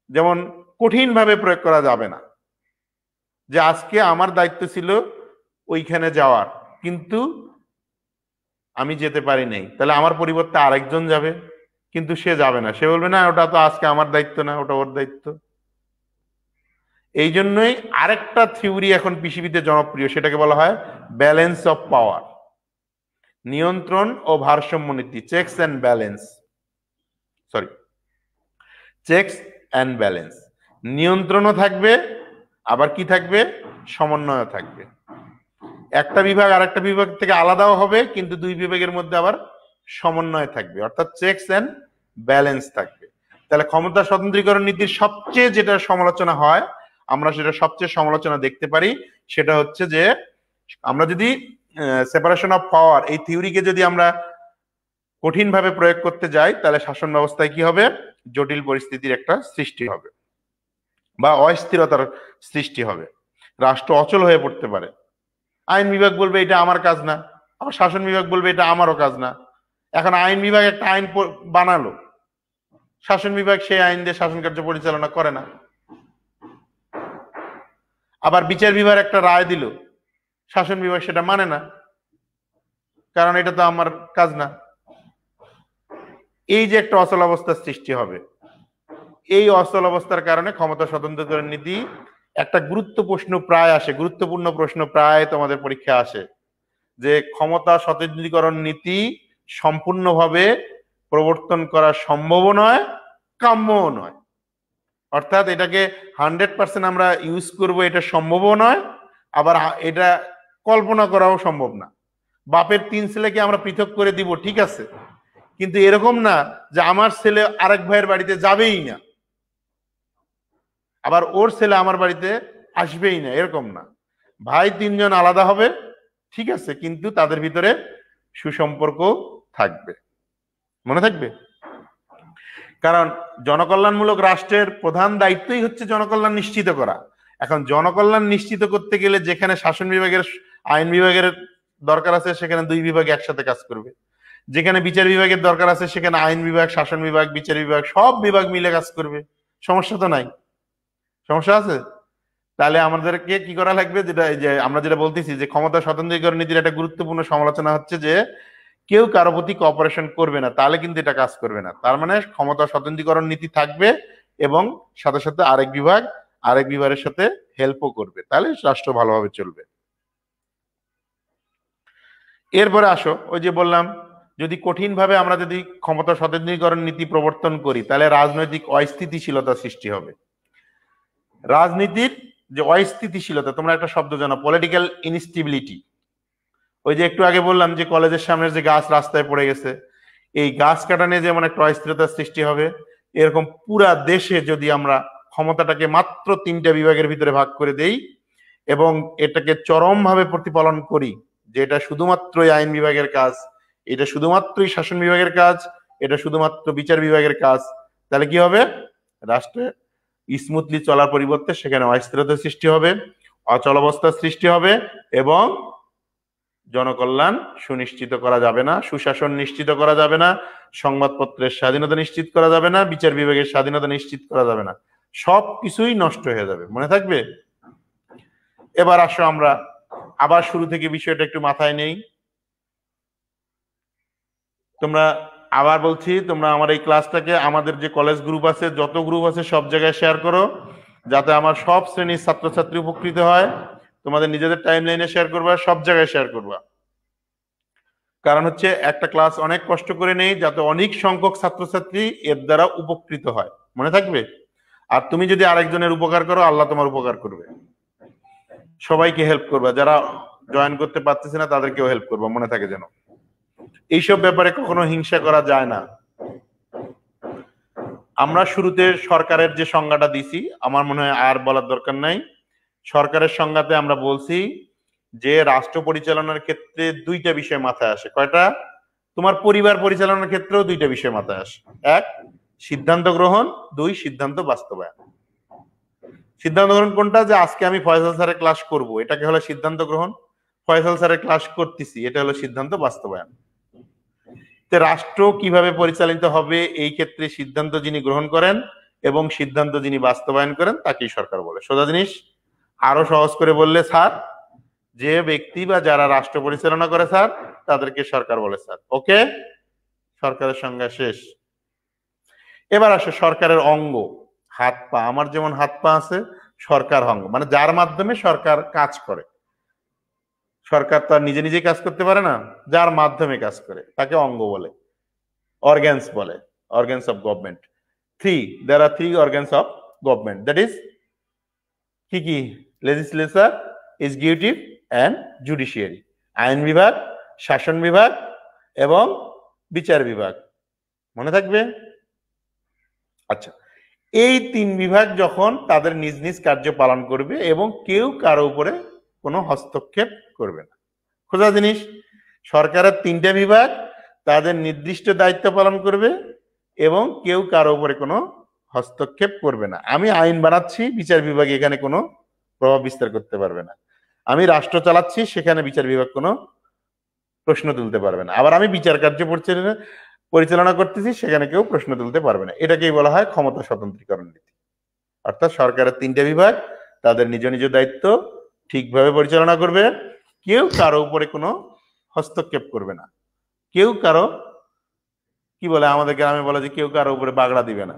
যেমন কঠিন ভাবে প্রয়োগ করা যাবে না, যে আজকে আমার দায়িত্ব ছিল ওইখানে যাওয়ার, কিন্তু আমি যেতে পারি নাই, তাহলে আমার পরিবর্তে আরেকজন যাবে, কিন্তু সে যাবে না, সে বলবে না ওটা তো আজকে আমার দায়িত্ব না, ওটা ওর দায়িত্ব। এই জন্যই আরেকটা থিওরি এখন পৃথিবীতে জনপ্রিয়, সেটাকে বলা হয় ব্যালেন্স অফ পাওয়ার, নিয়ন্ত্রণ ও ভারসাম্য নীতি, checks and balance, checks and balance. নিয়ন্ত্রণও থাকবে, আবার কি থাকবে, সমন্বয় থাকবে। একটা বিভাগ আর একটা বিভাগ থেকে আলাদাও হবে, কিন্তু দুই বিভাগের মধ্যে আবার সমন্বয় থাকবে, অর্থাৎ চেকস অ্যান্ড ব্যালেন্স থাকবে। তাহলে ক্ষমতা স্বতন্ত্রীকরণ নীতির সবচেয়ে যেটা সমালোচনা হয়, আমরা সেটা সবচেয়ে সমালোচনা দেখতে পারি, সেটা হচ্ছে যে আমরা যদি সেপারেশন অফ পাওয়ার এই থিওরিকে যদি আমরা কঠিন ভাবে প্রয়োগ করতে যাই, তাহলে শাসন ব্যবস্থায় কি হবে, জটিল পরিস্থিতির একটা সৃষ্টি হবে বা অস্থিরতার সৃষ্টি হবে, রাষ্ট্র অচল হয়ে পড়তে পারে। আইন বিভাগ বলবে এটা আমার কাজ না, আবার শাসন বিভাগ বলবে এটা আমারও কাজ না। এখন আইন বিভাগ একটা আইন বানালো, শাসন বিভাগ সেই আইন দিয়ে শাসন কার্য পরিচালনা করে না। আবার বিচার বিভাগ একটা রায় দিল, শাসন বিভাগ সেটা মানে না, কারণ এটা তো আমার কাজ না। এই যে একটা অচল অবস্থার সৃষ্টি হবে, এই অচল অবস্থার কারণে ক্ষমতা স্বতন্ত্রীকরণ নীতি একটা গুরুত্বপূর্ণ প্রশ্ন প্রায় তোমাদের পরীক্ষা আসে, যে ক্ষমতা স্বতন্ত্রীকরণ নীতি সম্পূর্ণভাবে প্রবর্তন করা সম্ভব নয়, কাম্যও নয়। অর্থাৎ এটাকে 100% আমরা ইউজ করব, এটা সম্ভবও নয়, আবার এটা কল্পনা করাও সম্ভব না। বাপের 3 ছেলেকে আমরা পৃথক করে দিব, ঠিক আছে, কিন্তু এরকম না যে আমার ছেলে আরেক ভাইয়ের বাড়িতে যাবেই না, আবার ওর ছেলে আমার বাড়িতে আসবেই না, এরকম না। ভাই 3 জন আলাদা হবে, ঠিক আছে, কিন্তু তাদের ভিতরে সুসম্পর্ক থাকবে, মনে থাকবে। কারণ জনকল্যাণমূলক রাষ্ট্রের প্রধান দায়িত্বই হচ্ছে জনকল্যাণ নিশ্চিত করা। এখন জনকল্যাণ নিশ্চিত করতে গেলে যেখানে শাসন বিভাগের আইন বিভাগের দরকার আছে, সেখানে দুই বিভাগ একসাথে কাজ করবে। যেখানে বিচার বিভাগের দরকার আছে, সেখানে আইন বিভাগ, শাসন বিভাগ, বিচার বিভাগ সব বিভাগ মিলে কাজ করবে। সমস্যা তো নাই? সমস্যা আছে? তাহলে আমাদেরকে কি করা লাগবে, যেটা এই যে আমরা যেটা বলতেছি যে ক্ষমতা স্বতন্ত্রীকরণ নীতির একটা গুরুত্বপূর্ণ সমালোচনা হচ্ছে যে কেউ কারো প্রতি কোঅপারেশন করবে না, তাহলে কিন্তু এটা কাজ করবে না। তার মানে ক্ষমতা স্বতন্ত্রীকরণ নীতি থাকবে এবং সাথে সাথে আরেক বিভাগের সাথে হেল্পও করবে, তাহলে রাষ্ট্র ভালোভাবে চলবে। এরপরে আসো, ওই যে বললাম যদি কঠিন ভাবে আমরা যদি ক্ষমতা স্বতন্ত্রীকরণ নীতি প্রবর্তন করি, তাহলে রাজনৈতিক অস্থিতিশীলতা সৃষ্টি হবে। রাজনীতির যে অস্থিতিশীলতা, তোমরা একটা শব্দ জানো, পলিটিক্যাল ইনস্টেবিলিটি। ওই যে একটু আগে বললাম যে কলেজের সামনের যে গাছ রাস্তায় পড়ে গেছে, এই গাছ কাটা নিয়ে যেমন একটা অস্থিরতার সৃষ্টি হবে, এরকম পুরা দেশে যদি আমরা ক্ষমতাটাকে মাত্র 3টা বিভাগের ভিতরে ভাগ করে দেই এবং এটাকে চরমভাবে প্রতিপালন করি, যে এটা শুধুমাত্রই আইন বিভাগের কাজ, এটা শুধুমাত্রই শাসন বিভাগের কাজ, এটা শুধুমাত্র বিচার বিভাগের কাজ, তাহলে কি হবে, রাষ্ট্রে স্মুথলি চলার পরিবর্তে সেখানে অস্থিরতার সৃষ্টি হবে, অচলাবস্থার সৃষ্টি হবে এবং জনকল্যাণ সুনিশ্চিত করা যাবে না, সুশাসন নিশ্চিত করা যাবে না, সংবাদপত্রের স্বাধীনতা নিশ্চিত করা যাবে না, বিচার বিভাগের স্বাধীনতা নিশ্চিত করা যাবে না, সবকিছুই নষ্ট হয়ে যাবে। মনে থাকবে? এবার আসো আমরা আবার শুরু থেকে বিষয়টা একটু মাথায় নেই। তোমরা আবার বলছি, তোমরা আমার এই ক্লাসটাকে আমাদের যে কলেজ গ্রুপ আছে, যত গ্রুপ আছে সব জায়গায় শেয়ার করো, যাতে আমার সব শ্রেণীর ছাত্রছাত্রী উপকৃত হয়। তোমাদের নিজেদের টাইম লাইনে শেয়ার করবা, সব জায়গায় শেয়ার করবা। কারণ হচ্ছে একটা ক্লাস অনেক কষ্ট করে নেই, যাতে অনেক সংখ্যক ছাত্রছাত্রী এর দ্বারা উপকৃত হয়। মনে থাকবে? আর তুমি যদি আরেকজনের উপকার করো, আল্লাহ তোমার উপকার করবে। সবাইকে হেল্প করবা, যারা জয়েন করতে পারতেছে না তাদেরকেও হেল্প করবা, মনে থাকে যেন। এইসব ব্যাপারে কখনো হিংসা করা যায় না। আমরা শুরুতে সরকারের যে সংজ্ঞাটা দিছি, আমার মনে হয় আর বলার দরকার নাই। সরকারের সংজ্ঞাতে আমরা বলছি যে রাষ্ট্র পরিচালনার ক্ষেত্রে দুইটা বিষয় মাথায় আসে। কয়টা? তোমার পরিবার পরিচালনার ক্ষেত্রেও দুইটা বিষয় মাথায় আসে। এক, সিদ্ধান্ত গ্রহণ। দুই, সিদ্ধান্ত বাস্তবায়ন। সিদ্ধান্ত গ্রহণ কোনটা? যে আজকে আমি ফয়সাল স্যারের ক্লাস করব, এটাকে হলো সিদ্ধান্ত গ্রহণ। ফয়সাল স্যারের ক্লাস করতেছি, এটা হলো সিদ্ধান্ত বাস্তবায়ন। রাষ্ট্র কিভাবে পরিচালিত হবে এই ক্ষেত্রে সিদ্ধান্ত যিনি গ্রহণ করেন এবং সিদ্ধান্ত যিনি বাস্তবায়ন করেন তাকেই সরকার বলে। সোজা জিনিস। আরো সহজ করে বললে, স্যার, যে ব্যক্তি বা যারা রাষ্ট্র পরিচালনা করে স্যার, তাদেরকে সরকার বলে স্যার। ওকে, সরকারের সংজ্ঞা শেষ। এবার আসে সরকারের অঙ্গ, হাত পা। আমার যেমন হাত পা আছে, সরকার অঙ্গ মানে যার মাধ্যমে সরকার কাজ করে। সরকার তো আর নিজে নিজে কাজ করতে পারে না, যার মাধ্যমে কাজ করে তাকে অঙ্গ বলে, অর্গানস বলে, organs of government. there are three organs of government, that is কি কি? Legislature, executive and judiciary. আইন বিভাগ, শাসন বিভাগ এবং বিচার বিভাগ। মনে থাকবে? আচ্ছা, এই তিন বিভাগ যখন তাদের নিজ নিজ কার্য পালন করবে এবং কেউ কারো উপরে কোনো হস্তক্ষেপ করবে না। খোঁজা জিনিস, সরকারের তিনটা বিভাগ তাদের নির্দিষ্ট দায়িত্ব পালন করবে এবং কেউ কারো উপরে কোনো হস্তক্ষেপ করবে না। আমি আইন বানাচ্ছি, বিচার বিভাগ এখানে কোনো প্রভাব বিস্তার করতে পারবে না। আমি রাষ্ট্র চালাচ্ছি, সেখানে বিচার বিভাগ কোনো প্রশ্ন তুলতে পারবে না। আবার আমি বিচার কার্য পরিচালনা করতেছি, সেখানে কেউ প্রশ্ন তুলতে পারবে না। এটাকেই বলা হয় ক্ষমতা স্বতন্ত্রীকরণ নীতি। অর্থাৎ সরকারের তিনটা বিভাগ তাদের নিজ নিজ দায়িত্ব ঠিকভাবে পরিচালনা করবে, কেউ কারো উপরে কোনো হস্তক্ষেপ করবে না, কেউ কারো কি বলে আমাদের গ্রামে বলে যে কেউ কারো উপরে বাগড়া দিবে না,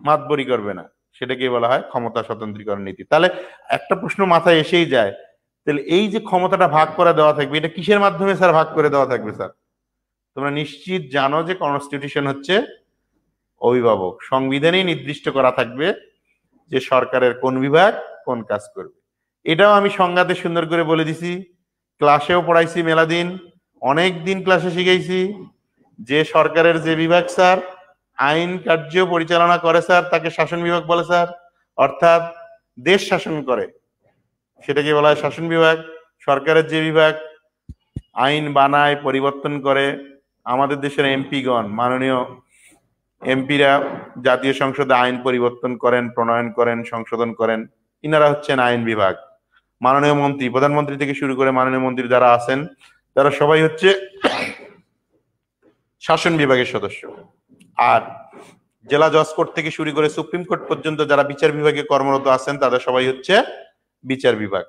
মাতবরি করবে না, সেটাকেই বলা হয় ক্ষমতা স্বতন্ত্রীকরণ নীতি। তাহলে একটা প্রশ্ন মাথায় এসেই যায়, তাহলে এই যে ক্ষমতাটা ভাগ করে দেওয়া থাকবে, এটা কিসের মাধ্যমে স্যার ভাগ করে দেওয়া থাকবে? স্যার, তোমরা নিশ্চিত জানো যে কনস্টিটিউশন হচ্ছে অভিভাবক। সংবিধানেই নির্দিষ্ট করা থাকবে যে সরকারের কোন বিভাগ কোন কাজ করবে। এটাও আমি সংজ্ঞাতে সুন্দর করে বলে দিছি, ক্লাসেও পড়াইছি, মেলা দিন, অনেক দিন ক্লাসে শিখাইছি যে সরকারের যে বিভাগ স্যার আইন কার্য পরিচালনা করে স্যার, তাকে শাসন বিভাগ বলে স্যার। অর্থাৎ দেশ শাসন করে, সেটাকে বলা হয় শাসন বিভাগ। সরকারের যে বিভাগ আইন বানায়, পরিবর্তন করে, আমাদের দেশের এমপিগণ, মাননীয় এমপিরা জাতীয় সংসদে আইন পরিবর্তন করেন, প্রণয়ন করেন, সংশোধন করেন, ইনারা হচ্ছেন আইন বিভাগ। মাননীয় মন্ত্রী, প্রধানমন্ত্রী থেকে শুরু করে মাননীয় মন্ত্রী যারা আছেন, তারা সবাই হচ্ছে শাসন বিভাগের সদস্য। আর জেলা জজ কোর্ট থেকে শুরু করে সুপ্রিম কোর্ট পর্যন্ত যারা বিচার বিভাগে কর্মরত আছেন, তাদের সবাই হচ্ছে বিচার বিভাগ।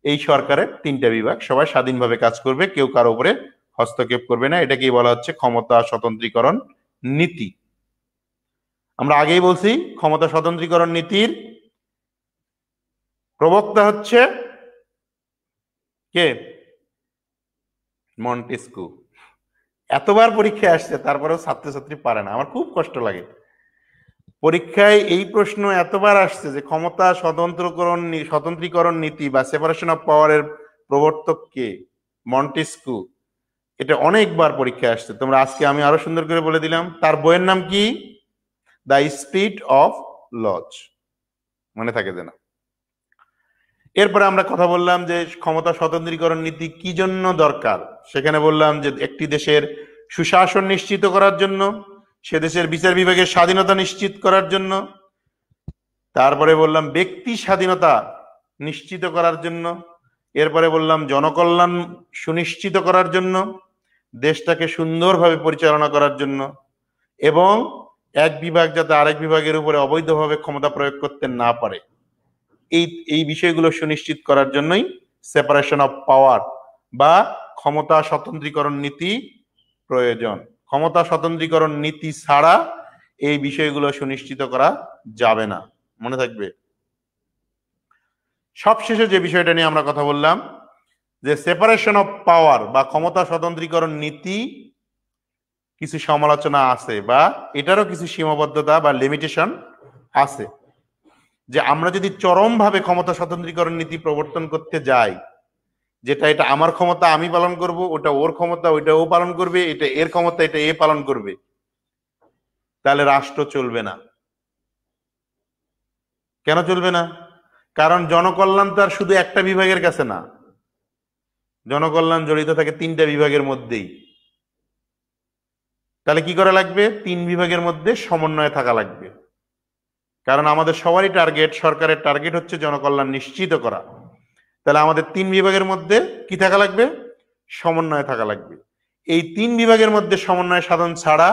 এই সরকারের তিনটা বিভাগ সবাই স্বাধীনভাবে কাজ করবে, কেউ কারো উপরে হস্তক্ষেপ করবে না। এটাকেই বলা হচ্ছে ক্ষমতা স্বতন্ত্রীকরণ নীতি। আমরা আগেই বলছি ক্ষমতা স্বতন্ত্রীকরণ নীতির প্রবক্তা হচ্ছে কে? মন্টেস্কু। এতবার পরীক্ষায় আসছে, তারপরেও ছাত্রছাত্রী পারে না, আমার খুব কষ্ট লাগে। পরীক্ষায় এই প্রশ্ন এতবার আসছে যে ক্ষমতা স্বতন্ত্রীকরণ নীতি বা সেপারেশন অফ পাওয়ারের প্রবর্তক কে? মন্টেস্কু। এটা অনেকবার পরীক্ষায় আসছে। তোমরা আজকে আমি আরো সুন্দর করে বলে দিলাম, তার বইয়ের নাম কি? The spirit of laws. মনে থাকে যেন। এরপরে আমরা কথা বললাম যে ক্ষমতা স্বতন্ত্রীকরণ নীতি কি জন্য দরকার। সেখানে বললাম যে একটি দেশের সুশাসন নিশ্চিত করার জন্য, সে দেশের বিচার বিভাগের স্বাধীনতা নিশ্চিত করার জন্য, তারপরে বললাম ব্যক্তি স্বাধীনতা নিশ্চিত করার জন্য, এরপরে বললাম জনকল্যাণ সুনিশ্চিত করার জন্য, দেশটাকে সুন্দরভাবে পরিচালনা করার জন্য, এবং এক বিভাগ যাতে আরেক বিভাগের উপরে অবৈধভাবে ক্ষমতা প্রয়োগ করতে না পারে, এই বিষয়গুলো সুনিশ্চিত করার জন্যই সেপারেশন অফ পাওয়ার বা ক্ষমতা স্বতন্ত্রীকরণ নীতি প্রয়োজন। ক্ষমতা স্বতন্ত্রীকরণ নীতি ছাড়া এই বিষয়গুলো সুনিশ্চিত করা যাবে না, মনে থাকবে। সবশেষে যে বিষয়টা নিয়ে আমরা কথা বললাম যে সেপারেশন অফ পাওয়ার বা ক্ষমতা স্বতন্ত্রীকরণ নীতি কিছু সমালোচনা আছে বা এটারও কিছু সীমাবদ্ধতা বা লিমিটেশন আছে। যে আমরা যদি চরমভাবে ক্ষমতা স্বতন্ত্রীকরণ নীতি প্রবর্তন করতে যাই, যেটা এটা আমার ক্ষমতা আমি পালন করব, ওটা ওর ক্ষমতা ওইটা ও পালন করবে, এটা এর ক্ষমতা এটা এ পালন করবে, তাহলে রাষ্ট্র চলবে না। কেন চলবে না? কারণ জনকল্যাণ তো আর শুধু একটা বিভাগের কাছে না, জনকল্যাণ জড়িত থাকে 3টা বিভাগের মধ্যেই। তাহলে কি করা লাগবে? 3 বিভাগের মধ্যে সমন্বয় থাকা লাগবে। কারণ আমাদের সবারই টার্গেট, সরকারের টার্গেট হচ্ছে জনকল্যাণ নিশ্চিত করা। তাহলে আমাদের 3 বিভাগের মধ্যে কি থাকা লাগবে? সমন্বয় থাকা লাগবে। এই 3 বিভাগের মধ্যে সমন্বয় সাধন ছাড়া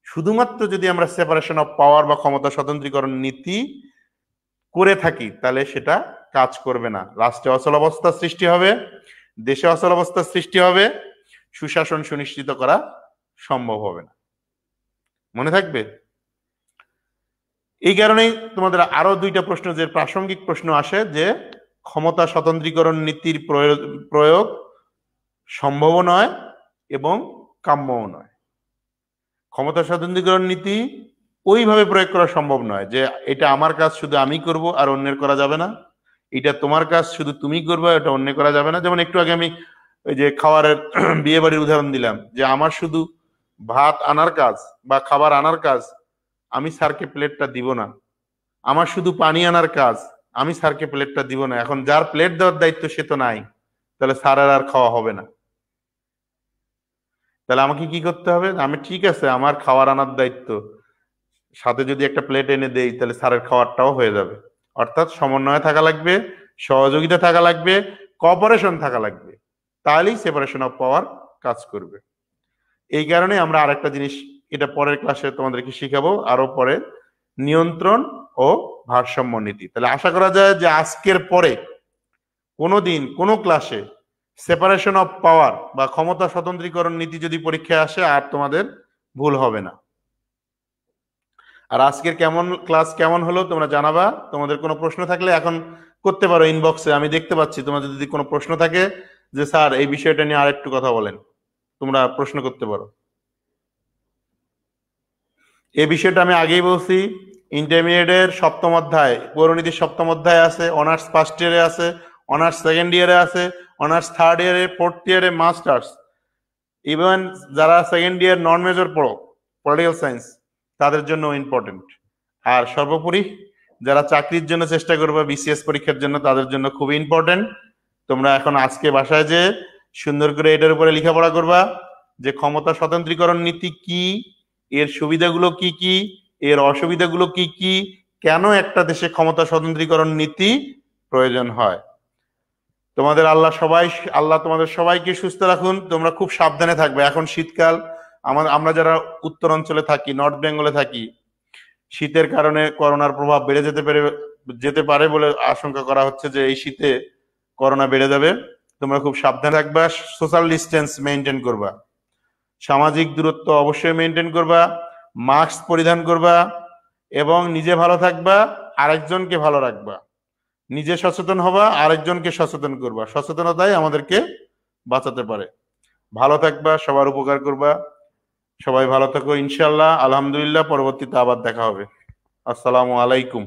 শুধুমাত্র যদি আমরা সেপারেশন অফ পাওয়ার বা ক্ষমতা স্বতন্ত্রীকরণ নীতি করে থাকি, তাহলে সেটা কাজ করবে না। রাষ্ট্রে অচলাবস্থা সৃষ্টি হবে, দেশে অচলাবস্থা সৃষ্টি হবে, সুশাসন সুনিশ্চিত করা সম্ভব হবে না। মনে থাকবে? এই কারণেই তোমাদের আরো 2টা প্রশ্ন, যে প্রাসঙ্গিক প্রশ্ন আসে, যে ক্ষমতা স্বতন্ত্রীকরণ নীতির প্রয়োগ সম্ভব নয় এবং কাম্যও নয়। ক্ষমতা স্বতন্ত্রীকরণ নীতি ওইভাবে প্রয়োগ করা সম্ভব নয় যে এটা আমার কাজ শুধু আমি করব আর অন্যের করা যাবে না, এটা তোমার কাজ শুধু তুমি করবে এটা অন্য করা যাবে না। যেমন একটু আগে আমি ওই যে খাবারের বিয়ে বাড়ির উদাহরণ দিলাম, যে আমার শুধু ভাত আনার কাজ বা খাবার আনার কাজ, আমি স্যারকে প্লেটটা দিব না। আমার শুধু পানি আনার কাজ, আমি স্যারকে প্লেটটা দিব না। এখন যার প্লেট দেওয়ার দায়িত্ব সে তো নাই, তাহলে স্যারের আর খাওয়া হবে না। তাহলে আমাকে কি করতে হবে? আমি ঠিক আছে আমার খাবার আনার দায়িত্ব, সাথে যদি একটা প্লেট এনে দেই তাহলে স্যারের খাবারটাও হয়ে যাবে। অর্থাৎ সমন্বয় থাকা লাগবে, সহযোগিতা থাকা লাগবে, কোঅপারেশন থাকা লাগবে, তাহলেই সেপারেশন অফ পাওয়ার কাজ করবে। এই কারণে আমরা আরেকটা জিনিস, এটা পরের ক্লাসে তোমাদেরকে শিখাবো আরো পরে, নিয়ন্ত্রণ ও ভারসাম্য নীতি। তাহলে আশা করা যায় যে আজকের পরে কোনোদিন কোনো ক্লাসে সেপারেশন অফ পাওয়ার বা ক্ষমতা স্বতন্ত্রীকরণ নীতি যদি পরীক্ষায় আসে আর তোমাদের ভুল হবে না। আর আজকের ক্লাস কেমন হলো তোমরা জানাবা। তোমাদের কোনো প্রশ্ন থাকলে এখন করতে পারো ইনবক্সে, আমি দেখতে পাচ্ছি। তোমাদের যদি কোনো প্রশ্ন থাকে যে স্যার এই বিষয়টা নিয়ে আরেকটু কথা বলেন, তোমরা প্রশ্ন করতে পারো। এই বিষয়টা আমি আগেই বলছি, ইন্টারমিডিয়েটের 7ম অধ্যায়, পৌরনীতির 7ম অধ্যায় আছে, অনার্স ফার্স্ট ইয়ারে আছে, অনার্স সেকেন্ড ইয়ারে আছে, অনার্স থার্ড ইয়ারে, ফোর্থ ইয়ারে মাস্টার্স, ইভেন যারা সেকেন্ড ইয়ার নন মেজর পড়ো পলিটিক্যাল সায়েন্স, তাদের জন্য ইম্পর্টেন্ট। আর সর্বোপরি যারা চাকরির জন্য চেষ্টা করবে, বিসিএস পরীক্ষার জন্য, তাদের জন্য খুবই ইম্পর্টেন্ট। তোমরা এখন আজকে বাসায় যে সুন্দর করে এটার উপরে লেখাপড়া করবা, যে ক্ষমতা স্বতন্ত্রীকরণ নীতি কি, এর সুবিধাগুলো কি কি, এর অসুবিধাগুলো কি কি, কেন একটা দেশে ক্ষমতা স্বতন্ত্রীকরণ নীতি প্রয়োজন হয়। তোমাদের আল্লাহ তোমাদের সবাইকে সুস্থ রাখুন। তোমরা খুব সাবধানে থাকবে। এখন শীতকাল, আমরা যারা উত্তর অঞ্চলে থাকি, নর্থ বেঙ্গলে থাকি, শীতের কারণে করোনার প্রভাব বেড়ে যেতে পারে বলে আশঙ্কা করা হচ্ছে যে এই শীতে করোনা বেড়ে যাবে। তোমরা খুব সাবধানে থাকবা, সোশ্যাল ডিস্টেন্স মেনটেন করবা, সামাজিক দূরত্ব অবশ্যই মেনটেন করবা, মাস্ক পরিধান করবা, এবং নিজে ভালো থাকবা, আরেকজনকে ভালো রাখবা। নিজে সচেতন হবা, আরেকজনকে সচেতন করবা। সচেতনতাই আমাদেরকে বাঁচাতে পারে। ভালো থাকবা, সবার উপকার করবা। সবাই ভালো থাকো ইনশাল্লাহ। আলহামদুলিল্লাহ, পরবর্তীতে আবার দেখা হবে। আসসালামু আলাইকুম।